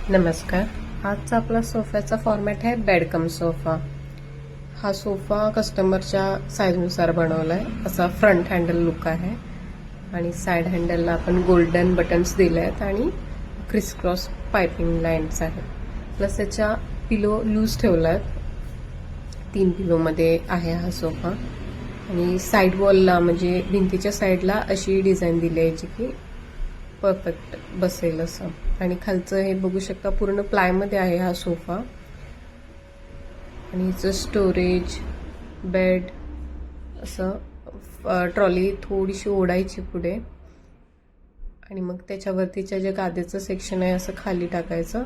नमस्कार. आजचा आपला सोफ्याचा फॉर्मॅट आहे बेड कम सोफा. हा सोफा कस्टमरच्या साईजनुसार बनवला आहे. असा फ्रंट हँडल लुक आहे आणि साईड हँडलला आपण गोल्डन बटन्स दिले आहेत आणि क्रिस क्रॉस पायपिंग लाईन्स आहेत. प्लस त्याच्या पिलो लूज ठेवला आहेत. 3 पिलोमध्ये आहे हा सोफा आणि साईड वॉलला म्हणजे भिंतीच्या साईडला अशी डिझाईन दिली आहे जी की परफेक्ट बसेल असं. आणि खालचं हे बघू शकता पूर्ण प्लायमध्ये आहे हा सोफा. आणि हिचं स्टोरेज बेड असं ट्रॉली थोडीशी ओढायची पुढे आणि मग त्याच्यावरतीच्या जे गाद्याचं सेक्शन आहे असं खाली टाकायचं.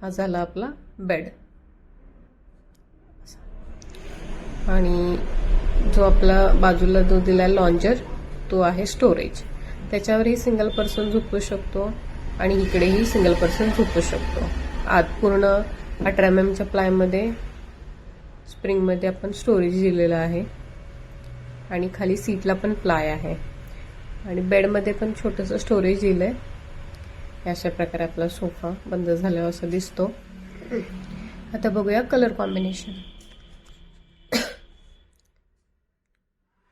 हा झाला आपला बेड. आणि जो आपला बाजूला जो दिला लॉन्जर तो आहे स्टोरेज. त्याच्यावरही सिंगल पर्सन झोपू शकतो आणि इकडेही सिंगल पर्सन झोपू शकतो. आत पूर्ण 18 mm प्लायमध्ये स्प्रिंगमध्ये आपण स्टोरेज दिलेलं आहे आणि खाली सीटला पण प्लाय आहे आणि बेडमध्ये पण छोटंसं स्टोरेज दिलंय. अशा प्रकारे आपला सोफा बंद झाल्यावर असं दिसतो. आता बघूया कलर कॉम्बिनेशन.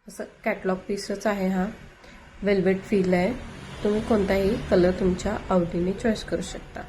असं कॅटलॉग पीसच आहे हा. वेल्वेट फील आहे. तुम्ही कोणताही कलर तुमच्या आवडीने चॉईस करू शकता.